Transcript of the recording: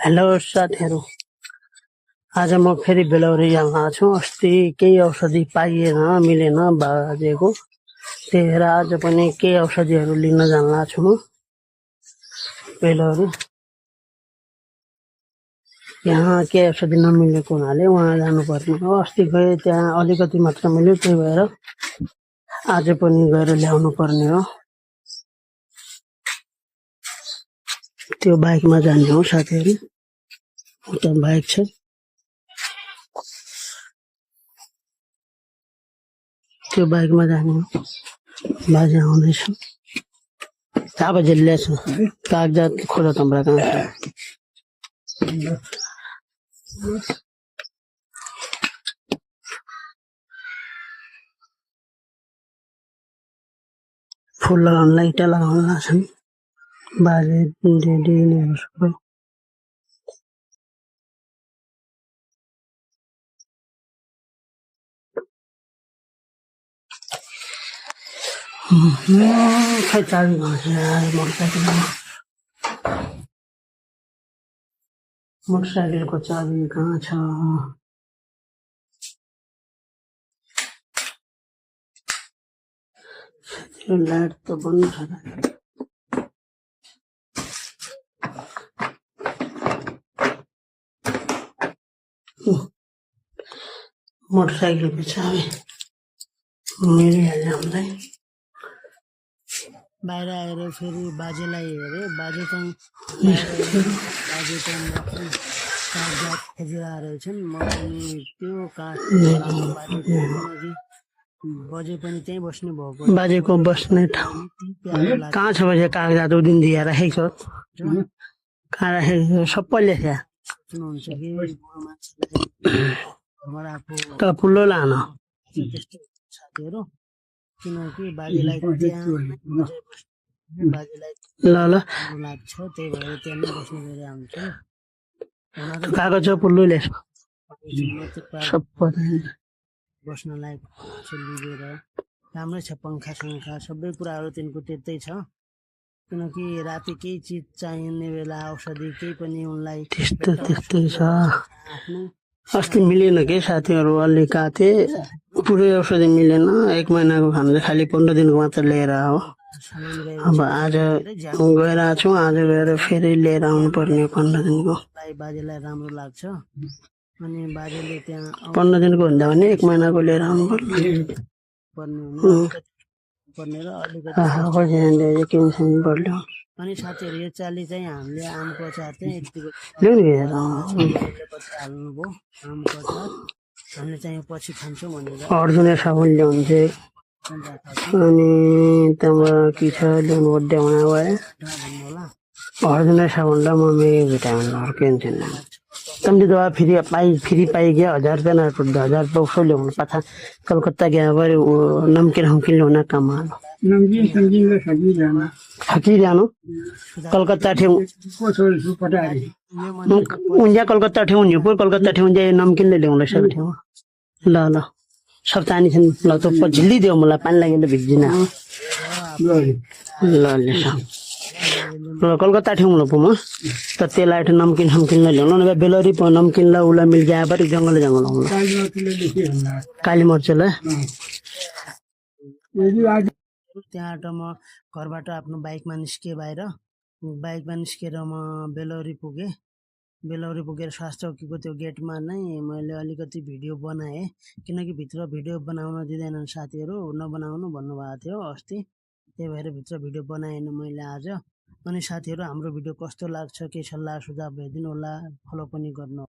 Hello साथीहरू, आज म फेरि बेलौरी जान छु। अस्ति केही औषधि पाइएन, मिलेन बाजेको, त्यही भएर आज पनि केही औषधिहरू लिन जान छु म बेलौरी। यहाँ केही औषधि नमिलेको हुनाले उहाँ जानुपर्ने हो। अस्ति गए त्यहाँ अलिकति मात्र मिल्यो, त्यही भएर आज पनि गएर ल्याउनु पर्ने हो। त्यो बाइकमा जाने हो साथीहरू, उता बाइक छ। त्यो बाइकमा जाने हो। बाजे आउँदैछ। अब जेल्लै छ कागजात खोज तम्रा कहाँ छ। फुल लगाउनलाई इँटा लगाउन लाग्छन् बाजे दिदीहरू सबै। खै चाबी कहाँ छ यार मोटरसाइकलको चाबी कहाँ छ। लाइट त बन्द छ। मोटरसाइकलको चाबी मिलिहाल्यो हामीलाई। बाहिर आएर फेरि बाजेलाई हेरे, बाजे चाहिँ कागजात खोजिरहेको रहेछन्। म पनि त्यो बाजे पनि त्यहीँ बस्ने भएको, बाजेको बस्ने ठाउँ कहाँ छ? बजे कागजात उदिन दिएर राखेको छ, कहाँ राखेको छ? सबै लेख्या सुन्नुहुन्छ कि त पुल्लो लान त्यस्तो साथीहरू, किनकि बाजेलाई त्यहाँ ल लाग्छ, त्यही भएर त्यहाँ नै बस्ने गरेर हुन्छ। कागज छ पुल्लो लेख सबै बस्नलाई लिएर राम्रै छ। पङ्खा सङ्खा सबै कुराहरू तिनको त्यतै छ, किनकि राति केही चिज चाहिने बेला औषधि केही पनि उनलाई त्यस्तै छ। अस्ति मिलेन के साथीहरू, अलि काटे पुरै औषधि मिलेन। 1 महिनाको खानु चाहिँ खालि 15 दिनको मात्र लिएर हो। अब आज गएर छु, आज गएर फेरि लिएर आउनु पर्ने 15 दिनको। बाजेलाई राम्रो लाग्छ अनि बाजेले त्यहाँ 15 दिनको भन्दा पनि 1 महिनाको लिएर आउनु पर्ने र अलिकति किन्छन् पर्यो। अनि साथीहरू, यो चाली चाहिँ हामीले आमको अचार चाहिँ हाल्नुभयो। आमको अचार हामीले चाहिँ पछि खान्छौँ भनेर अर्जुन साबुन ल्याउँछ। अनि त्यहाँबाट के छ ल्याउनु पर्ने होला अर्जुन साबुन र मम्मी भिटामिनहरू किन्छन्। तम्दी दवा फ्री पाइगया 1000 रुपया ना 1000 रुपया उसो ल्याउनु पाछा कलकत्ता गया बरे नमकीन हमकिन ल्याउन काम आलो। नमकीन खकी जानु कलकत्ता ठेउ उन्या कलकत्ता ठेउ नि पुर कलकत्ता ठेउ जाए नमकीन ल्याउन सब ठेउ। ल ल सब चानी छन्। ल त झिल्ली देऊ मलाई, पानी लागेर भिज्दिन। ल ल कलकत्ता ठेउ ल पुमा त त्यसलाई नमकीन हमकिन ल्याउनु न। बेलरी नमकीन ल उला मिल गया पर जंगल काली मर्च ल। त्यहाँ म घरबाट आफ्नो बाइकमा निस्केर म बेलौरी पुगेँ। बेलौरी पुगेर स्वास्थ्य चौकीको त्यो गेटमा नै मैले अलिकति भिडियो बनाएँ, किनकि भित्र भिडियो बनाउन दिँदैनन् साथीहरू, नबनाउनु भन्नुभएको थियो अस्ति, त्यही भएर भित्र भिडियो बनाएन मैले आज। अनि साथीहरू, हाम्रो भिडियो कस्तो लाग्छ, के सल्लाह सुझाव भइदिनु होला, फलो पनि गर्नु।